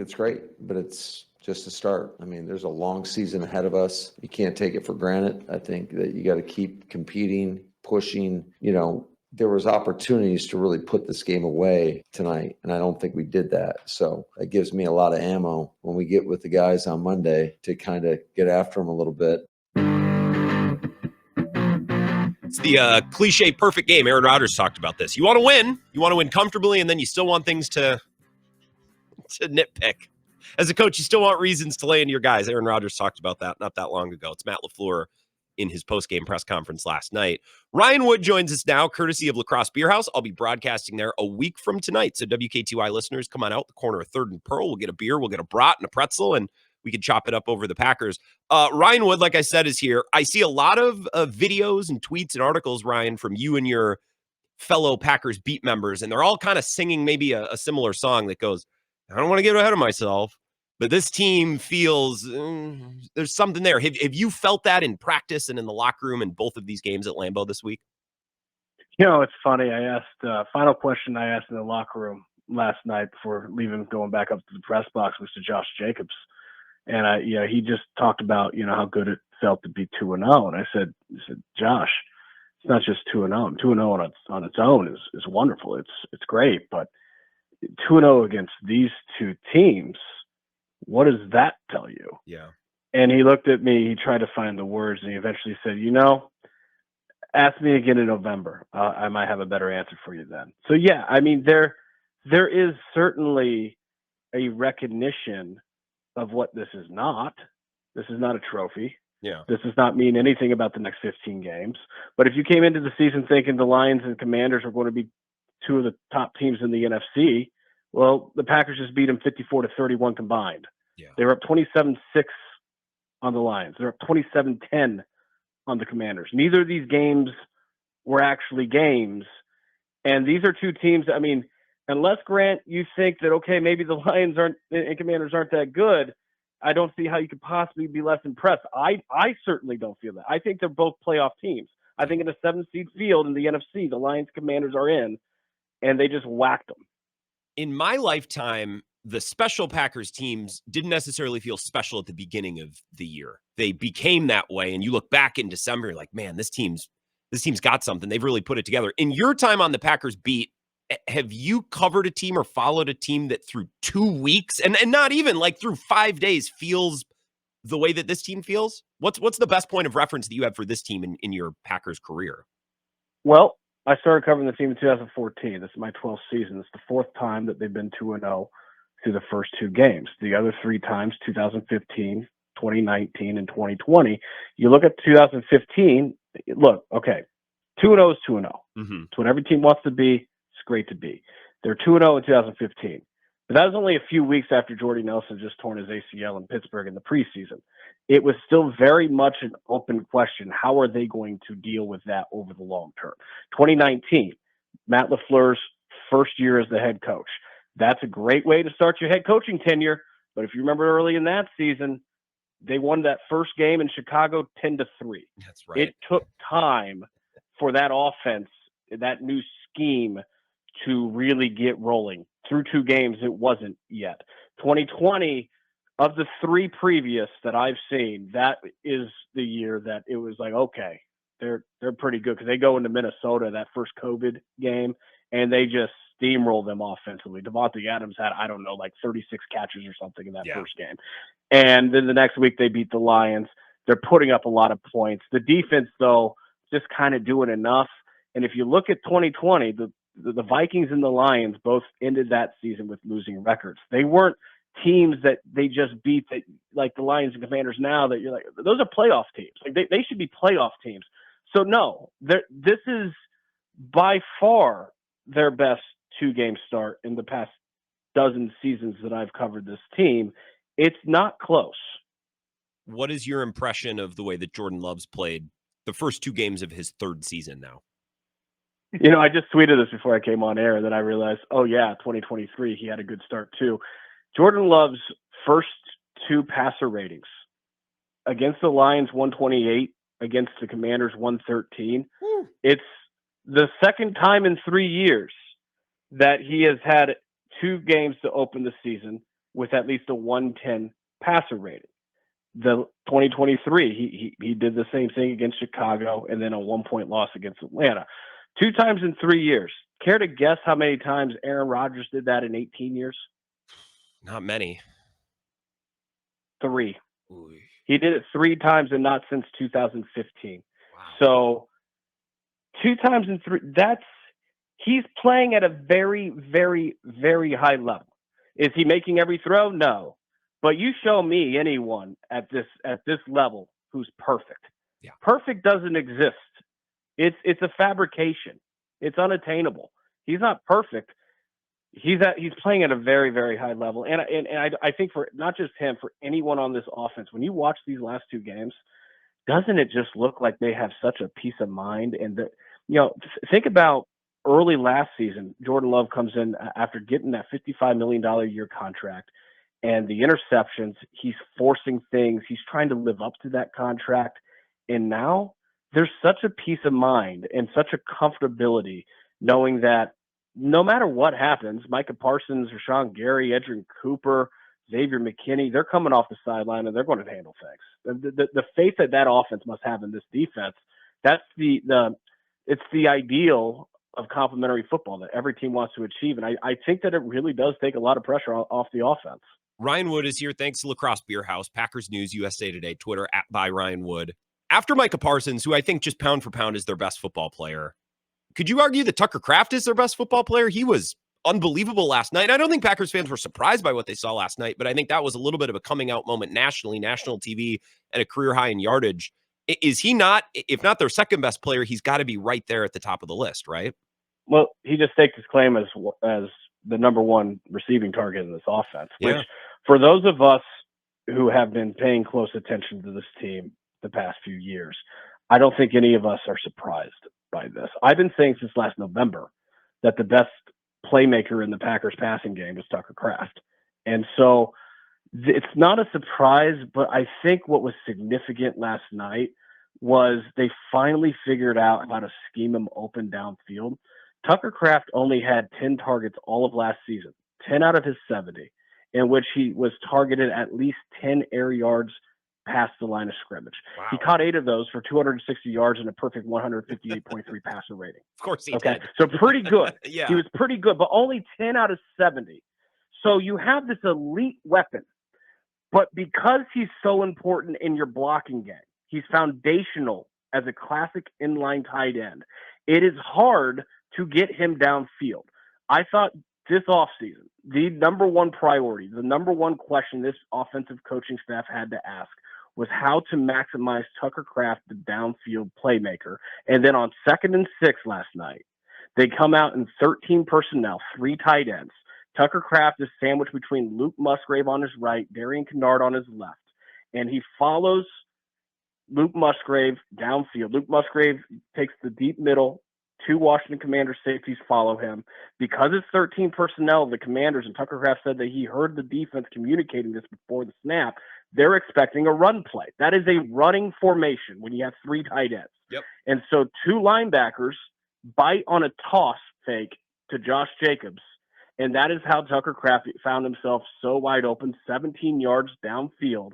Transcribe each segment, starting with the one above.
it's great, but it's just a start. I mean, there's a long season ahead of us. You can't take it for granted. I think that you got to keep competing, pushing. There was opportunities to really put this game away tonight, and I don't think we did that. So it gives me a lot of ammo when we get with the guys on Monday to kind of get after them a little bit. It's the cliche perfect game. Aaron Rodgers talked about this. You want to win. You want to win comfortably, and then you still want things to nitpick. As a coach, you still want reasons to lay into your guys. Aaron Rodgers talked about that not that long ago. It's Matt LaFleur in his post-game press conference last night. Ryan Wood joins us now, courtesy of Crosse Bierhaus. I'll be broadcasting there a week from tonight. So WKTY listeners, come on out the corner of 3rd and Pearl. We'll get a beer, we'll get a brat and a pretzel, and we can chop it up over the Packers. Ryan Wood, like I said, is here. I see a lot of videos and tweets and articles, Ryan, from you and your fellow Packers beat members, and they're all kind of singing maybe a similar song that goes, I don't want to get ahead of myself, but this team feels there's something there. Have you felt that in practice and in the locker room in both of these games at Lambeau this week? It's funny. I asked final question I asked in the locker room last night before leaving, going back up to the press box, was to Josh Jacobs. And he just talked about, how good it felt to be 2-0. And I said, Josh, it's not just 2-0. 2-0 on its own is wonderful. It's great. But 2-0 against these two teams, what does that tell you? Yeah. And he looked at me, he tried to find the words, and he eventually said, ask me again in November. I might have a better answer for you then. So, yeah, I mean, there is certainly a recognition of what this is not. This is not a trophy. Yeah. This does not mean anything about the next 15 games. But if you came into the season thinking the Lions and Commanders are going to be two of the top teams in the NFC, well, the Packers just beat them 54-31 combined. Yeah. They were up 27-6 on the Lions. They're up 27-10 on the Commanders. Neither of these games were actually games. And these are two teams, I mean, unless, Grant, you think that, okay, maybe the Lions and Commanders aren't that good, I don't see how you could possibly be less impressed. I certainly don't feel that. I think they're both playoff teams. I think in a 7-seed field in the NFC, the Lions Commanders are in, and they just whacked them. In my lifetime, the special Packers teams didn't necessarily feel special at the beginning of the year. They became that way, and you look back in December, you're like, man, this team's got something. They've really put it together. In your time on the Packers beat, have you covered a team or followed a team that through 2 weeks and not even like through 5 days feels the way that this team feels? What's the best point of reference that you have for this team in your Packers career? Well, I started covering the team in 2014. This is my 12th season. It's the 4th time that they've been 2-0 through the first 2 games. The other 3 times, 2015, 2019, and 2020. You look at 2015, look, okay, 2-0 is 2-0. Mm-hmm. It's what every team wants to be. It's great to be. They're 2-0 in 2015. But that was only a few weeks after Jordy Nelson just torn his ACL in Pittsburgh in the preseason. It was still very much an open question. How are they going to deal with that over the long term? 2019, Matt LaFleur's first year as the head coach. That's a great way to start your head coaching tenure. But if you remember early in that season, they won that first game in Chicago 10-3. That's right. It took time for that offense, that new scheme, to really get rolling. Through 2 games, it wasn't yet. 2020, of the 3 previous that I've seen, that is the year that it was like, okay, they're pretty good, because they go into Minnesota, that first COVID game, and they just steamroll them offensively. Devonte Adams had, I don't know, like 36 catches or something in that first game. And then the next week they beat the Lions. They're putting up a lot of points. The defense, though, just kind of doing enough. And if you look at 2020, the Vikings and the Lions both ended that season with losing records. They weren't teams that they just beat, that, like the Lions and Commanders now, that you're like, those are playoff teams. Like they should be playoff teams. So no, this is by far their best 2-game start in the past dozen seasons that I've covered this team. It's not close. What is your impression of the way that Jordan Love's played the first 2 games of his 3rd season now? I just tweeted this before I came on air, that I realized, 2023, he had a good start too. Jordan Love's first 2 passer ratings against the Lions, 128, against the Commanders, 113. It's the second time in 3 years that he has had 2 games to open the season with at least a 110 passer rating. The 2023, he did the same thing against Chicago and then a 1-point loss against Atlanta. 2 times in 3 years. Care to guess how many times Aaron Rodgers did that in 18 years? Not many. 3. Ooh. He did it 3 times and not since 2015. Wow. So 2 times in 3, he's playing at a very, very, very high level. Is he making every throw? No. But you show me anyone at this level who's perfect. Yeah. Perfect doesn't exist. It's a fabrication. It's unattainable. He's not perfect. He's playing at a very, very high level. And I think for not just him, for anyone on this offense, when you watch these last 2 games, doesn't it just look like they have such a peace of mind? And that, think about early last season, Jordan Love comes in after getting that $55 million a year contract and the interceptions. He's forcing things. He's trying to live up to that contract. And now there's such a peace of mind and such a comfortability knowing that no matter what happens, Micah Parsons, Rashawn Gary, Edrin Cooper, Xavier McKinney, they're coming off the sideline and they're going to handle things. The faith that offense must have in this defense, that's it's the ideal of complementary football that every team wants to achieve. And I think that it really does take a lot of pressure off the offense. Ryan Wood is here. Thanks to Crosse Bierhaus, Packers News, USA Today, Twitter @by Ryan Wood. After Micah Parsons, who I think just pound for pound is their best football player, could you argue that Tucker Kraft is their best football player? He was unbelievable last night. I don't think Packers fans were surprised by what they saw last night, but I think that was a little bit of a coming out moment nationally, national TV, and a career high in yardage. Is he not, if not their second best player, he's got to be right there at the top of the list, right? Well, he just staked his claim as the number 1 receiving target in this offense, which for those of us who have been paying close attention to this team the past few years, I don't think any of us are surprised by this. I've been saying since last November that the best playmaker in the Packers passing game is Tucker Kraft. And so it's not a surprise, but I think what was significant last night was they finally figured out how to scheme him open downfield. Tucker Kraft only had 10 targets all of last season, 10 out of his 70, in which he was targeted at least 10 air yards past the line of scrimmage. Wow. He caught 8 of those for 260 yards and a perfect 158.3 passer rating. Of course he did. So pretty good. Yeah. He was pretty good, but only 10 out of 70. So you have this elite weapon, but because he's so important in your blocking game, he's foundational as a classic inline tight end. It is hard to get him downfield. I thought this offseason, the number 1 priority, the number 1 question this offensive coaching staff had to ask was how to maximize Tucker Kraft, the downfield playmaker. And then on 2nd and 6 last night, they come out in 13 personnel, 3 tight ends. Tucker Kraft is sandwiched between Luke Musgrave on his right, Darian Kennard on his left. And he follows Luke Musgrave downfield. Luke Musgrave takes the deep middle. 2 Washington Commanders safeties follow him. Because it's 13 personnel, the Commanders, and Tucker Kraft said that he heard the defense communicating this before the snap, they're expecting a run play. That is a running formation when you have 3 tight ends. Yep. And so 2 linebackers bite on a toss fake to Josh Jacobs, and that is how Tucker Kraft found himself so wide open, 17 yards downfield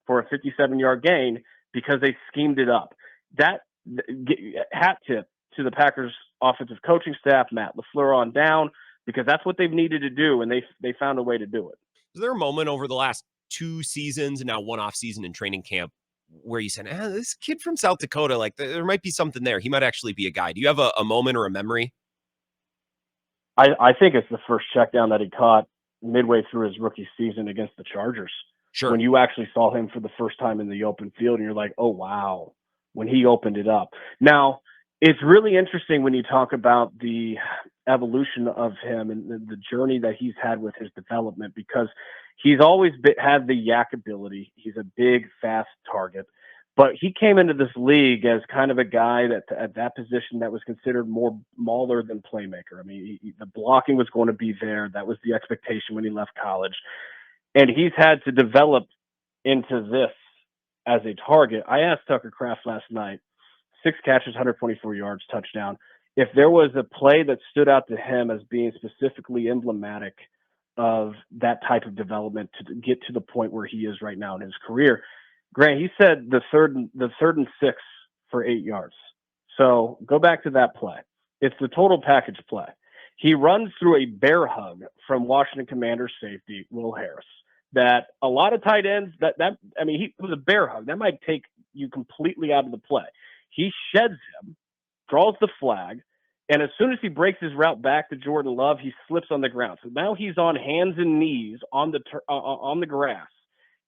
for a 57-yard gain because they schemed it up. That hat tip to the Packers offensive coaching staff, Matt LaFleur on down, because that's what they've needed to do, and they found a way to do it. Is there a moment over the last 2 seasons and now 1 off season in training camp where you said, this kid from South Dakota, like there might be something there. He might actually be a guy. Do you have a moment or a memory? I think it's the first check down that he caught midway through his rookie season against the Chargers. Sure. When you actually saw him for the first time in the open field and you're like, oh, wow, when he opened it up. Now, it's really interesting when you talk about the evolution of him and the journey that he's had with his development, because he's always had the yak ability. He's a big, fast target. But he came into this league as kind of a guy that at that position that was considered more mauler than playmaker. I mean, the blocking was going to be there. That was the expectation when he left college. And he's had to develop into this as a target. I asked Tucker Kraft last night, 6 catches, 124 yards, touchdown. If there was a play that stood out to him as being specifically emblematic of that type of development to get to the point where he is right now in his career. Grant, he said the third and 6 for 8 yards. So go back to that play. It's the total package play. He runs through a bear hug from Washington Commanders safety Will Harris. That a lot of tight ends it was a bear hug. That might take you completely out of the play. He sheds him, draws the flag, and as soon as he breaks his route back to Jordan Love, he slips on the ground. So now he's on hands and knees on the grass.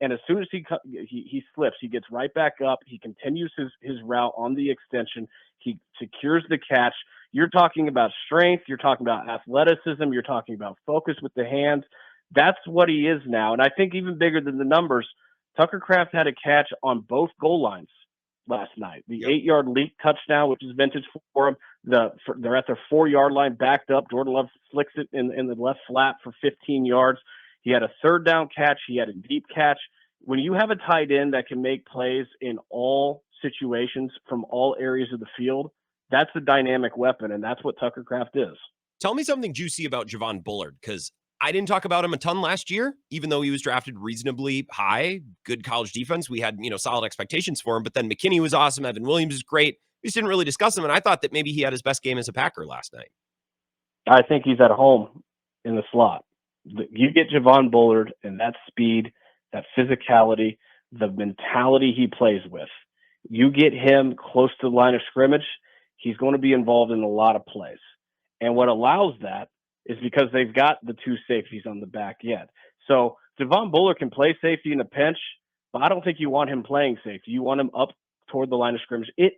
And as soon as he slips, he gets right back up. He continues his route on the extension. He secures the catch. You're talking about strength. You're talking about athleticism. You're talking about focus with the hands. That's what he is now. And I think even bigger than the numbers, Tucker Kraft had a catch on both goal lines last night. The 8-yard leak touchdown, which is vintage for him. They're at their 4-yard line, backed up. Jordan Love flicks it in the left flat for 15 yards. He had a third down catch. He had a deep catch. When you have a tight end that can make plays in all situations from all areas of the field, that's a dynamic weapon, and that's what Tucker Kraft is. Tell me something juicy about Javon Bullard, because I didn't talk about him a ton last year, even though he was drafted reasonably high, good college defense. We had, solid expectations for him, but then McKinney was awesome. Evan Williams is great. We just didn't really discuss him, and I thought that maybe he had his best game as a Packer last night. I think he's at home in the slot. You get Javon Bullard and that speed, that physicality, the mentality he plays with. You get him close to the line of scrimmage, he's going to be involved in a lot of plays. And what allows that is because they've got the 2 safeties on the back end. So Javon Bullard can play safety in a pinch, but I don't think you want him playing safety. You want him up toward the line of scrimmage. It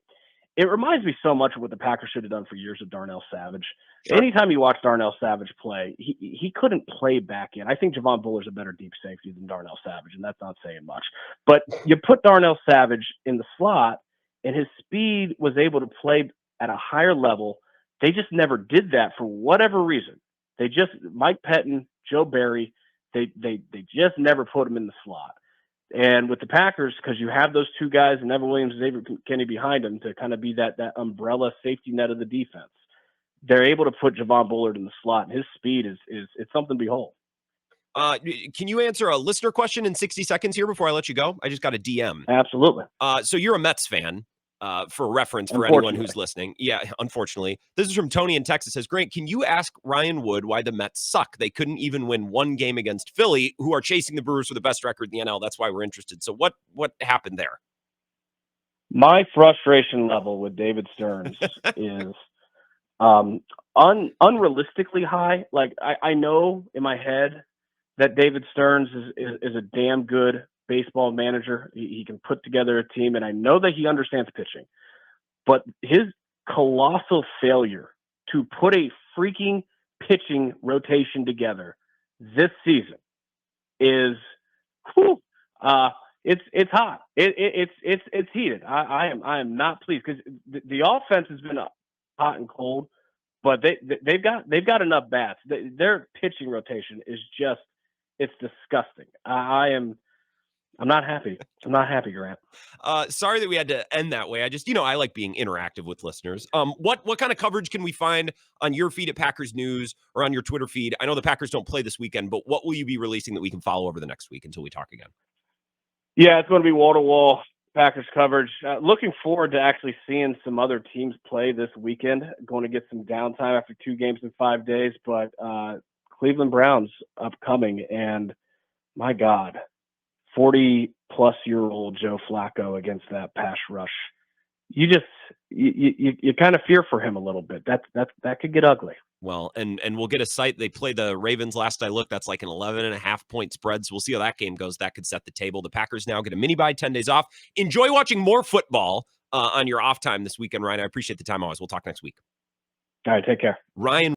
reminds me so much of what the Packers should have done for years with Darnell Savage. Sure. Anytime you watch Darnell Savage play, he couldn't play back in. I think Javon Bullard's a better deep safety than Darnell Savage, and that's not saying much. But you put Darnell Savage in the slot, and his speed was able to play at a higher level. They just never did that for whatever reason. Mike Pettin, Joe Barry, they just never put him in the slot. And with the Packers, because you have those 2 guys, and Evan Williams and Xavier Kenny behind him to kind of be that umbrella safety net of the defense, they're able to put Javon Bullard in the slot. And his speed is it's something to behold. Can you answer a listener question in 60 seconds here before I let you go? I just got a DM. Absolutely. So you're a Mets fan. For reference for anyone who's listening. Yeah, unfortunately. This is from Tony in Texas. Says, Grant, can you ask Ryan Wood why the Mets suck? They couldn't even win 1 game against Philly, who are chasing the Brewers for the best record in the NL. That's why we're interested. So what happened there? My frustration level with David Stearns is unrealistically high. Like I know in my head that David Stearns is a damn good baseball manager. He can put together a team, and I know that he understands pitching. But his colossal failure to put a freaking pitching rotation together this season is, it's hot. It's heated. I am not pleased because the offense has been hot and cold, but they've got enough bats. Their pitching rotation is just, it's disgusting. I'm not happy. I'm not happy, Grant. Sorry that we had to end that way. I just, I like being interactive with listeners. What kind of coverage can we find on your feed at Packers News or on your Twitter feed? I know the Packers don't play this weekend, but what will you be releasing that we can follow over the next week until we talk again? Yeah, it's going to be wall-to-wall Packers coverage. Looking forward to actually seeing some other teams play this weekend. Going to get some downtime after 2 games in 5 days, but Cleveland Browns upcoming, and my God, 40-plus-year-old Joe Flacco against that pass rush. You kind of fear for him a little bit. That could get ugly. Well, and we'll get a sight. They play the Ravens last I looked. That's like an 11.5-point spread. So we'll see how that game goes. That could set the table. The Packers now get a mini bye, 10 days off. Enjoy watching more football on your off time this weekend, Ryan. I appreciate the time always. We'll talk next week. All right, take care. Ryan